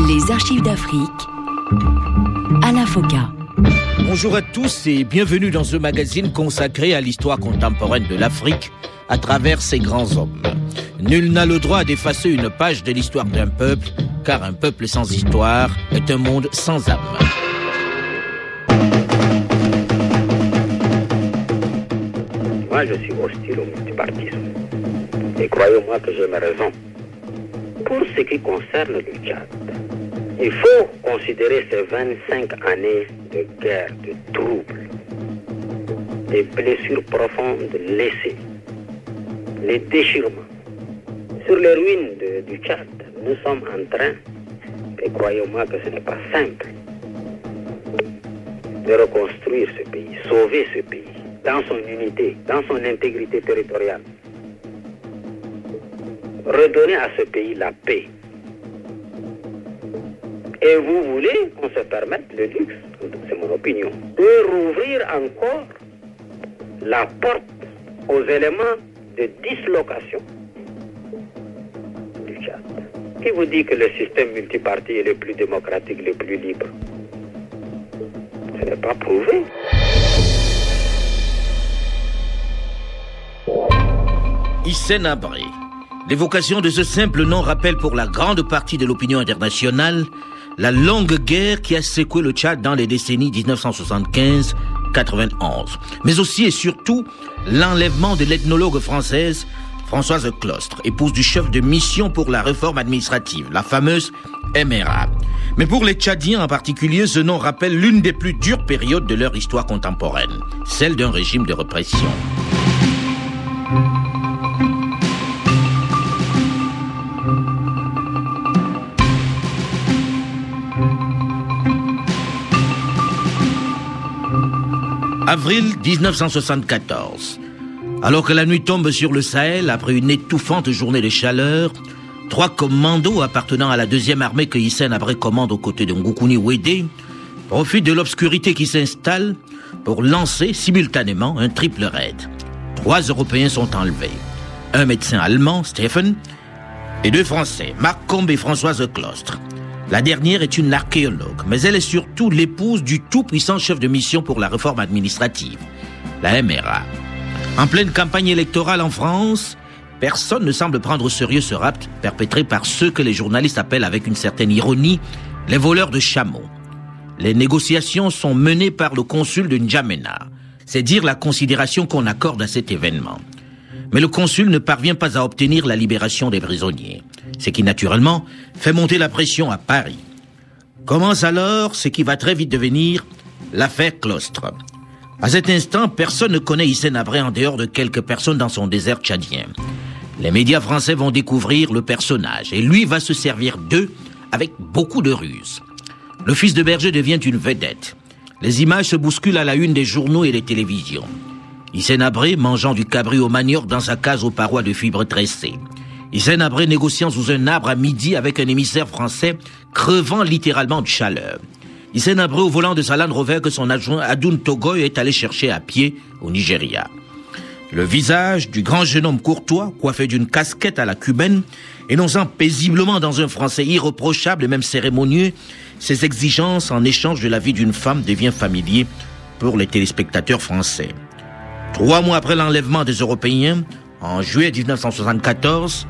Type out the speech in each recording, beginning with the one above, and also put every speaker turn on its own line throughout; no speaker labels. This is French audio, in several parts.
Les archives d'Afrique, Alain Foka.
Bonjour à tous et bienvenue dans ce magazine consacré à l'histoire contemporaine de l'Afrique à travers ses grands hommes. Nul n'a le droit d'effacer une page de l'histoire d'un peuple, car un peuple sans histoire est un monde sans âme.
Moi, je suis hostile au multipartisme. Et croyez-moi que j'ai mes raisons. Pour ce qui concerne le Tchad, il faut considérer ces 25 années de guerre, de troubles, des blessures profondes laissées, les déchirements. Sur les ruines du Tchad, nous sommes en train, et croyez-moi que ce n'est pas simple, de reconstruire ce pays, sauver ce pays, dans son unité, dans son intégrité territoriale. Redonner à ce pays la paix. Et vous voulez qu'on se permette le luxe, c'est mon opinion, de rouvrir encore la porte aux éléments de dislocation du Tchad. Qui vous dit que le système multiparti est le plus démocratique, le plus libre? Ce n'est pas prouvé.
Hissène Habré. L'évocation de ce simple nom rappelle pour la grande partie de l'opinion internationale la longue guerre qui a secoué le Tchad dans les décennies 1975-91, mais aussi et surtout l'enlèvement de l'ethnologue française Françoise Clostre, épouse du chef de mission pour la réforme administrative, la fameuse MRA. Mais pour les Tchadiens en particulier, ce nom rappelle l'une des plus dures périodes de leur histoire contemporaine, celle d'un régime de répression. Avril 1974. Alors que la nuit tombe sur le Sahel, après une étouffante journée de chaleur, 3 commandos appartenant à la 2e armée que Hissène Habré commande aux côtés de Ngoukouni Ouédé profitent de l'obscurité qui s'installe pour lancer simultanément un triple raid. 3 Européens sont enlevés. Un médecin allemand, Stephen, et 2 Français, Marc Combe et Françoise Clostre. La dernière est une archéologue, mais elle est surtout l'épouse du tout-puissant chef de mission pour la réforme administrative, la MRA. En pleine campagne électorale en France, personne ne semble prendre au sérieux ce rapt perpétré par ceux que les journalistes appellent avec une certaine ironie les voleurs de chameaux. Les négociations sont menées par le consul de N'Djamena. C'est dire la considération qu'on accorde à cet événement. Mais le consul ne parvient pas à obtenir la libération des prisonniers, ce qui naturellement fait monter la pression à Paris. Commence alors ce qui va très vite devenir l'affaire Clostre. À cet instant, personne ne connaît Hissène Habré en dehors de quelques personnes dans son désert tchadien. Les médias français vont découvrir le personnage et lui va se servir d'eux avec beaucoup de ruse. Le fils de berger devient une vedette. Les images se bousculent à la une des journaux et des télévisions. Hissène Habré mangeant du cabri au manioc dans sa case aux parois de fibres tressées. Hissène Habré négociant sous un arbre à midi avec un émissaire français crevant littéralement de chaleur. Hissène Habré au volant de sa Land Rover que son adjoint Adoun Togoy est allé chercher à pied au Nigeria. Le visage du grand jeune homme courtois, coiffé d'une casquette à la cubaine, énonçant paisiblement dans un français irréprochable et même cérémonieux, ses exigences en échange de la vie d'une femme devient familier pour les téléspectateurs français. 3 mois après l'enlèvement des Européens, en juillet 1974,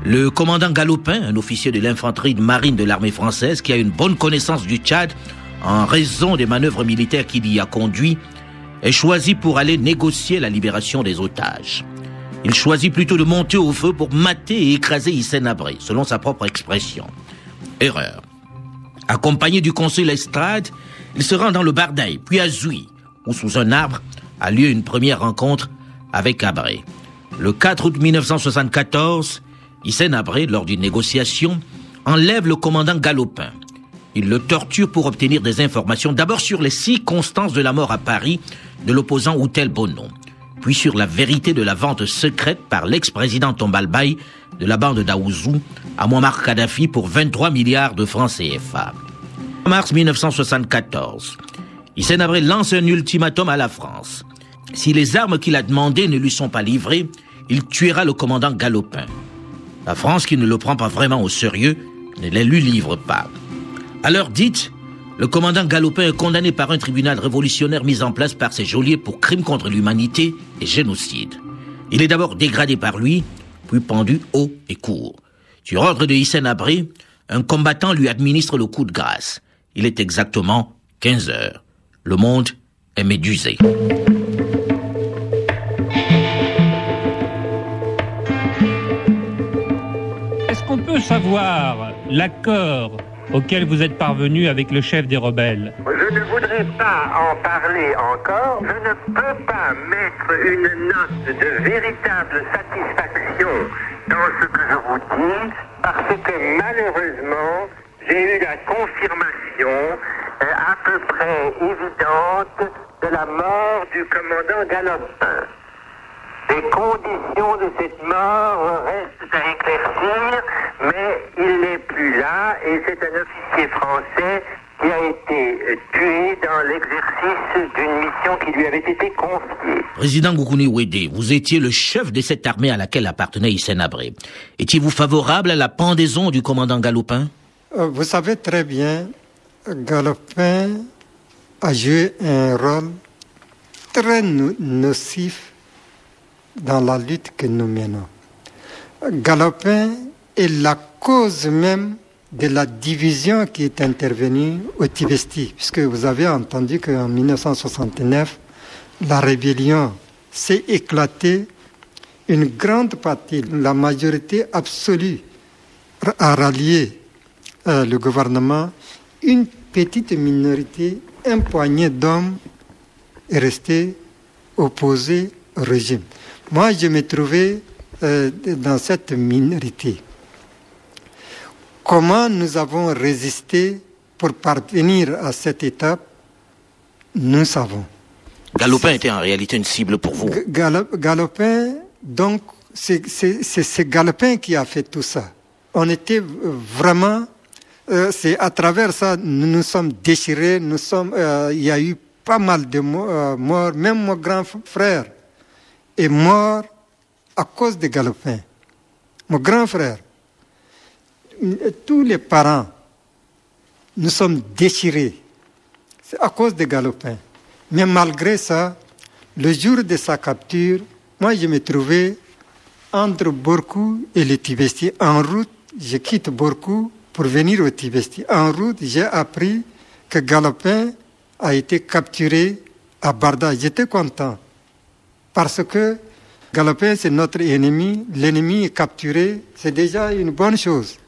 le commandant Galopin, un officier de l'infanterie de marine de l'armée française qui a une bonne connaissance du Tchad en raison des manœuvres militaires qu'il y a conduit, est choisi pour aller négocier la libération des otages. Il choisit plutôt de monter au feu pour mater et écraser Hissène Habré, selon sa propre expression. Erreur. Accompagné du consul Estrade, il se rend dans le Bardaï, puis à Zouy, où sous un arbre a lieu une première rencontre avec Habré. Le 4 août 1974, Hissène Habré, lors d'une négociation, enlève le commandant Galopin. Il le torture pour obtenir des informations, d'abord sur les circonstances de la mort à Paris de l'opposant Outel Bono, puis sur la vérité de la vente secrète par l'ex-président Tombalbaye de la bande d'Aouzou à Muammar Kadhafi pour 23 milliards de francs CFA. En mars 1974, Hissène Habré lance un ultimatum à la France. Si les armes qu'il a demandées ne lui sont pas livrées, il tuera le commandant Galopin. La France, qui ne le prend pas vraiment au sérieux, ne les lui livre pas. À l'heure dite, le commandant Galopin est condamné par un tribunal révolutionnaire mis en place par ses geôliers pour crimes contre l'humanité et génocide. Il est d'abord dégradé par lui, puis pendu haut et court. Sur ordre de Hissène Habré, un combattant lui administre le coup de grâce. Il est exactement 15 heures. Le monde est médusé.
Est-ce qu'on peut savoir l'accord auquel vous êtes parvenu avec le chef des rebelles?
Je ne voudrais pas en parler encore. Je ne peux pas mettre une note de véritable satisfaction dans ce que je vous dis, parce que malheureusement, j'ai eu la confirmation à peu près évidente de la mort du commandant Galopin. Les conditions de cette mort restent à éclaircir, mais il n'est plus là et c'est un officier français qui a été tué dans l'exercice d'une mission qui lui avait été confiée.
Président Goukouni Ouédé, vous étiez le chef de cette armée à laquelle appartenait Hissène Habré. Étiez-vous favorable à la pendaison du commandant Galopin?
Vous savez très bien, Galopin a joué un rôle très nocif dans la lutte que nous menons. Galopin est la cause même de la division qui est intervenue au Tibesti, puisque vous avez entendu qu'en 1969, la rébellion s'est éclatée, une grande partie, la majorité absolue, a rallié le gouvernement, une petite minorité, un poignet d'hommes est resté opposé au régime. Moi, je me trouvais dans cette minorité. Comment nous avons résisté pour parvenir à cette étape, nous savons.
Galopin était en réalité une cible pour vous.
Galopin, donc, c'est Galopin qui a fait tout ça. On était vraiment... c'est à travers ça, nous nous sommes déchirés, il y a eu pas mal de morts, même mon grand frère est mort à cause de Galopin. Mon grand frère. Tous les parents, nous sommes déchirés. C'est à cause de Galopin. Mais malgré ça, le jour de sa capture, moi je me trouvais entre Borkou et le Tibesti. En route, je quitte Borkou pour venir au Tibesti. En route, j'ai appris que Galopin a été capturé à Barda. J'étais content parce que Galopin, c'est notre ennemi. L'ennemi est capturé, c'est déjà une bonne chose.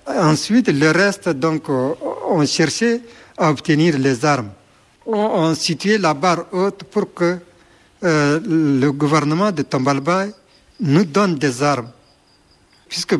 Ensuite, le reste, donc, on cherchait à obtenir les armes. On situait la barre haute pour que le gouvernement de Tombalbaye nous donne des armes. Puisque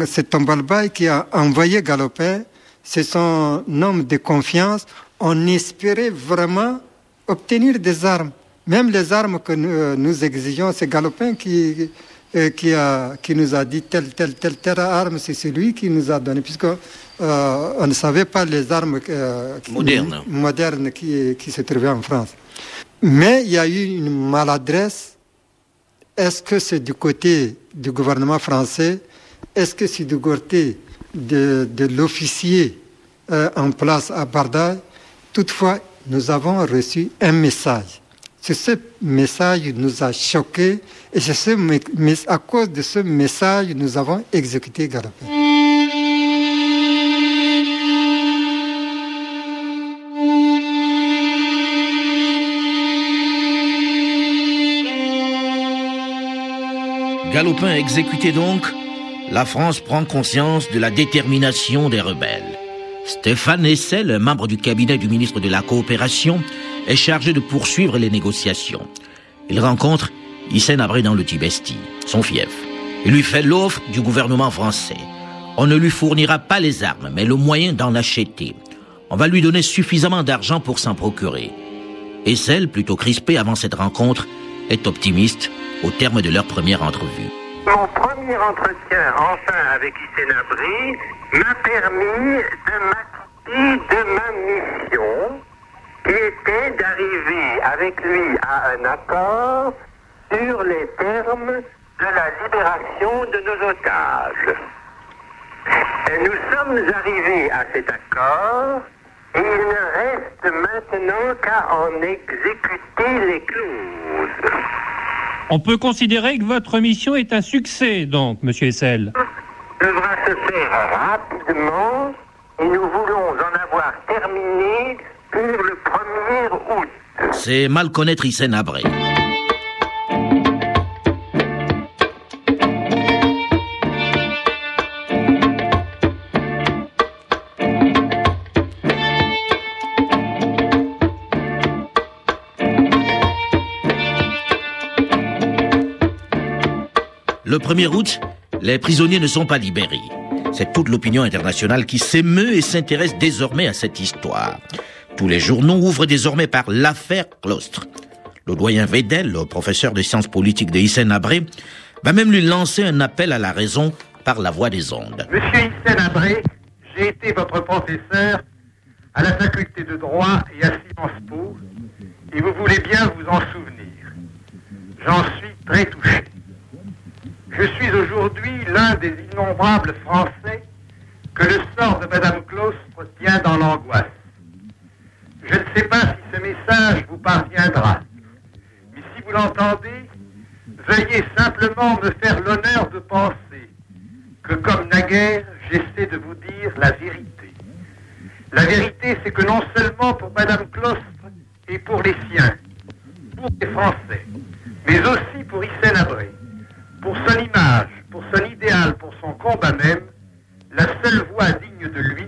c'est Tombalbaye qui a envoyé Galopin, c'est son homme de confiance, on espérait vraiment obtenir des armes. Même les armes que nous exigeons, c'est Galopin qui nous a dit telle arme, c'est celui qui nous a donné, puisque on ne savait pas les armes modernes qui se trouvaient en France. Mais il y a eu une maladresse. Est-ce que c'est du côté du gouvernement français? Est-ce que c'est du côté de l'officier en place à Bardaï? Toutefois, nous avons reçu un message. Ce message nous a choqués et c'est à cause de ce message nous avons exécuté Galopin.
Galopin exécuté donc, la France prend conscience de la détermination des rebelles. Stéphane Hessel, un membre du cabinet du ministre de la Coopération, est chargé de poursuivre les négociations. Il rencontre Hissène Habré dans le Tibesti, son fief. Il lui fait l'offre du gouvernement français. On ne lui fournira pas les armes, mais le moyen d'en acheter. On va lui donner suffisamment d'argent pour s'en procurer. Hessel, plutôt crispé avant cette rencontre, est optimiste au terme de leur première entrevue.
Mon premier entretien, enfin, avec Hissène Habré, m'a permis de m'acquitter de ma mission, qui était d'arriver avec lui à un accord sur les termes de la libération de nos otages. Et nous sommes arrivés à cet accord et il ne reste maintenant qu'à en exécuter les clauses.
On peut considérer que votre mission est un succès, donc, Monsieur Hessel.
Devra se faire rapidement et nous voulons en avoir terminé pour le 1er août.
C'est mal connaître Hissène Habré. Le 1er août, les prisonniers ne sont pas libérés. C'est toute l'opinion internationale qui s'émeut et s'intéresse désormais à cette histoire. Tous les journaux ouvrent désormais par l'affaire Claustre. Le doyen Vedel, le professeur de sciences politiques de Hissène Habré, va même lui lancer un appel à la raison par la voie des ondes.
Monsieur Hissène Habré, j'ai été votre professeur à la faculté de droit et à Sciences Po, et vous voulez bien vous en souvenir. J'en suis très touché. Je suis aujourd'hui l'un des innombrables Français que le sort de Madame Claustre tient dans l'angoisse. Je ne sais pas si ce message vous parviendra, mais si vous l'entendez, veuillez simplement me faire l'honneur de penser que, comme naguère, j'essaie de vous dire la vérité. La vérité, c'est que non seulement pour Madame Claustre et pour les siens, pour les Français, mais aussi pour Hissène Habré, pour son image, pour son idéal, pour son combat même, la seule voie digne de lui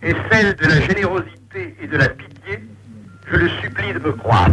est celle de la générosité et de la pitié. Je le supplie de me croire.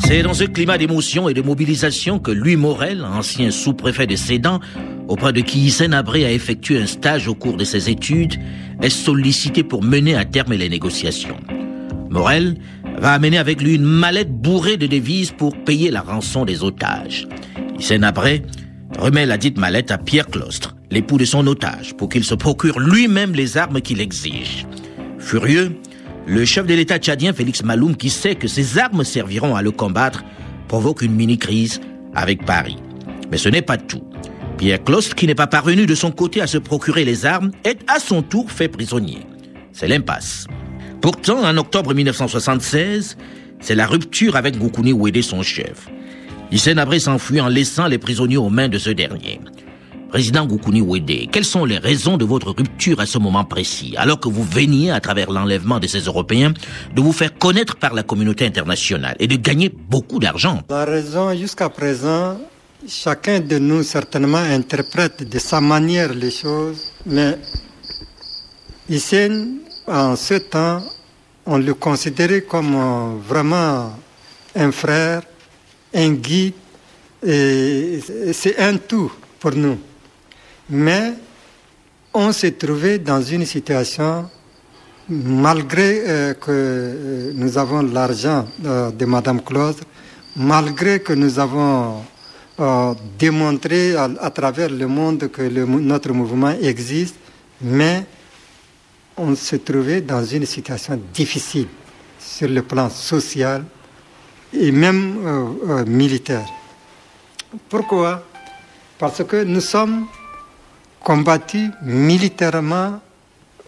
C'est dans ce climat d'émotion et de mobilisation que Louis Morel, ancien sous-préfet de Sedan, auprès de qui Hissène Habré a effectué un stage au cours de ses études, est sollicité pour mener à terme les négociations. Morel va amener avec lui une mallette bourrée de devises pour payer la rançon des otages. Hissène Habré remet la dite mallette à Pierre Claustre, l'époux de son otage, pour qu'il se procure lui-même les armes qu'il exige. Furieux, le chef de l'État tchadien, Félix Maloum, qui sait que ces armes serviront à le combattre, provoque une mini-crise avec Paris. Mais ce n'est pas tout. Pierre Claustre, qui n'est pas parvenu de son côté à se procurer les armes, est à son tour fait prisonnier. C'est l'impasse. Pourtant, en octobre 1976, c'est la rupture avec Goukouni Ouédé, son chef. Hissène Habré s'enfuit en laissant les prisonniers aux mains de ce dernier. Président Goukouni Ouédé, quelles sont les raisons de votre rupture à ce moment précis, alors que vous veniez, à travers l'enlèvement de ces Européens, de vous faire connaître par la communauté internationale et de gagner beaucoup d'argent?
La raison, jusqu'à présent, chacun de nous certainement interprète de sa manière les choses, mais Hissène, en ce temps, on le considérait comme vraiment un frère, un guide, et c'est un tout pour nous. Mais on s'est trouvé dans une situation, malgré que nous avons l'argent de Madame Claustre, malgré que nous avons démontré à travers le monde que notre mouvement existe, mais on se trouvait dans une situation difficile sur le plan social et même militaire. Pourquoi? Parce que nous sommes combattus militairement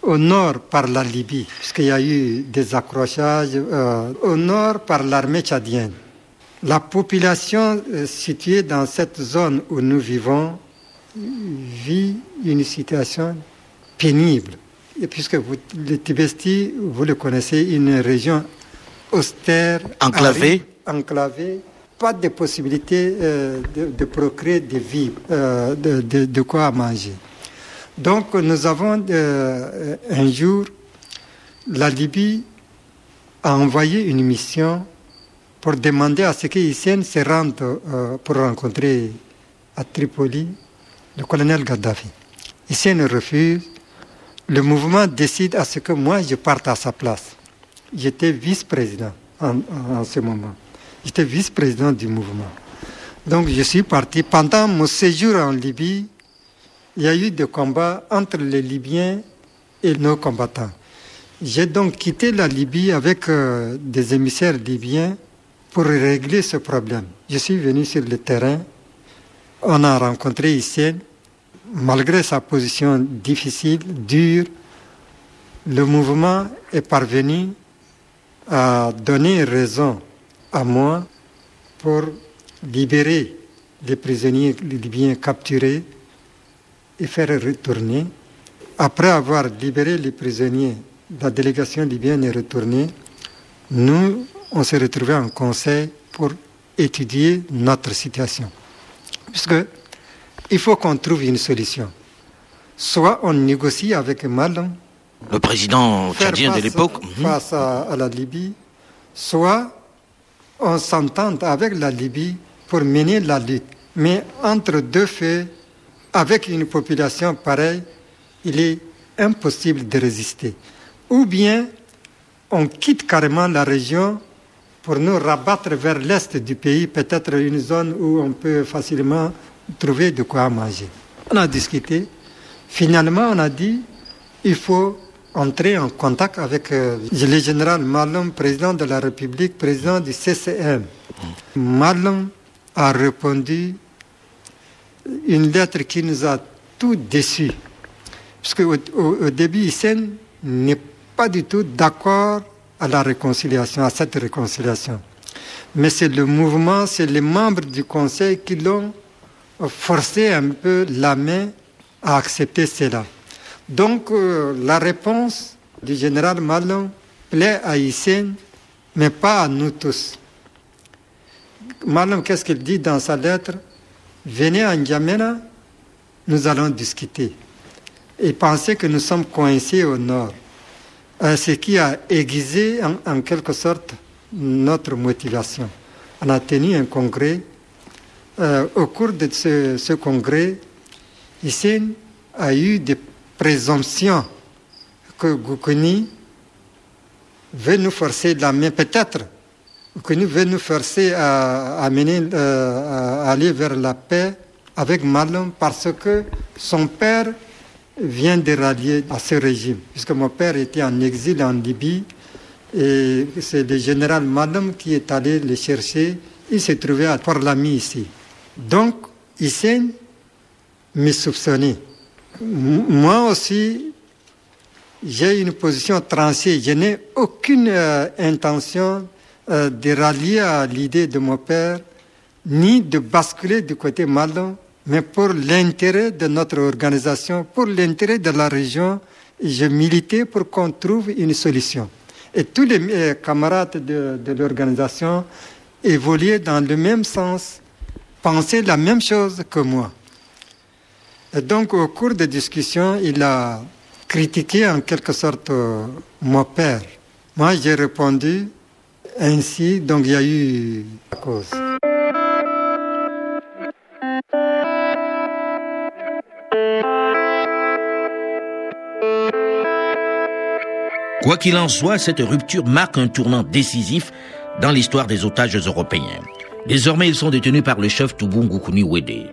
au nord par la Libye, puisqu'il y a eu des accrochages, au nord par l'armée tchadienne. La population située dans cette zone où nous vivons vit une situation pénible. Et puisque le Tibesti, vous le connaissez, une région austère,
enclavée,
pas de possibilité de procréer des vies, de quoi manger. Donc nous avons un jour, la Libye a envoyé une mission pour demander à ce que Hissène se rende pour rencontrer à Tripoli le colonel Gaddafi. Hissène refuse. le mouvement décide à ce que moi je parte à sa place. J'étais vice-président en ce moment. J'étais vice-président du mouvement. Donc je suis parti. Pendant mon séjour en Libye, il y a eu des combats entre les Libyens et nos combattants. J'ai donc quitté la Libye avec des émissaires libyens pour régler ce problème. Je suis venu sur le terrain. On a rencontré Hissène. Malgré sa position difficile, dure, le mouvement est parvenu à donner raison à moi pour libérer les prisonniers libyens capturés et faire retourner. Après avoir libéré les prisonniers, la délégation libyenne est retournée. Nous, on s'est retrouvés en conseil pour étudier notre situation. Puisque il faut qu'on trouve une solution. Soit on négocie avec Malem,
le président tchadien de l'époque,
face à la Libye, soit on s'entend avec la Libye pour mener la lutte. Mais entre deux feux, avec une population pareille, il est impossible de résister. Ou bien on quitte carrément la région pour nous rabattre vers l'est du pays, peut-être une zone où on peut facilement trouver de quoi manger. On a discuté. Finalement, on a dit il faut entrer en contact avec le général Malem, président de la République, président du CCM. Malem a répondu une lettre qui nous a tout déçus. Parce qu'au début, Hissène n'est pas du tout d'accord à la réconciliation, à cette réconciliation. Mais c'est le mouvement, c'est les membres du Conseil qui l'ont forcé un peu la main à accepter cela. Donc la réponse du général Malem plaît à Hissène, mais pas à nous tous. Malem, qu'est-ce qu'il dit dans sa lettre? Venez à N'Djamena, nous allons discuter. Et pensez que nous sommes coincés au nord. Ce qui a aiguisé en quelque sorte notre motivation. On a tenu un congrès. Au cours de ce congrès, Hissène a eu des présomptions que Goukouni veut nous forcer la main, peut-être. Goukouni veut nous forcer à aller vers la paix avec Malem parce que son père vient de rallier à ce régime. Puisque mon père était en exil en Libye et c'est le général Malem qui est allé le chercher. Il s'est trouvé à Port-Lamy ici. Donc, Hissène me soupçonnait. Moi aussi, j'ai une position tranchée. Je n'ai aucune intention de rallier à l'idée de mon père, ni de basculer du côté Malem, mais pour l'intérêt de notre organisation, pour l'intérêt de la région, je militais pour qu'on trouve une solution. Et tous les camarades de l'organisation évoluaient dans le même sens, pensaient la même chose que moi. Et donc, au cours des discussions, il a critiqué en quelque sorte mon père. Moi, j'ai répondu ainsi, donc il y a eu la cause.
Quoi qu'il en soit, cette rupture marque un tournant décisif dans l'histoire des otages européens. Désormais, ils sont détenus par le chef Toubou Goukouni Ouédé.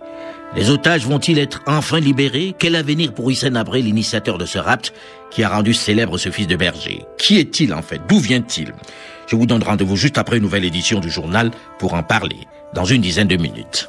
Les otages vont-ils être enfin libérés? Quel avenir pour Hissène Habré, l'initiateur de ce rapt qui a rendu célèbre ce fils de berger? Qui est-il en fait? D'où vient-il? Je vous donne rendez-vous juste après une nouvelle édition du journal pour en parler, dans une dizaine de minutes.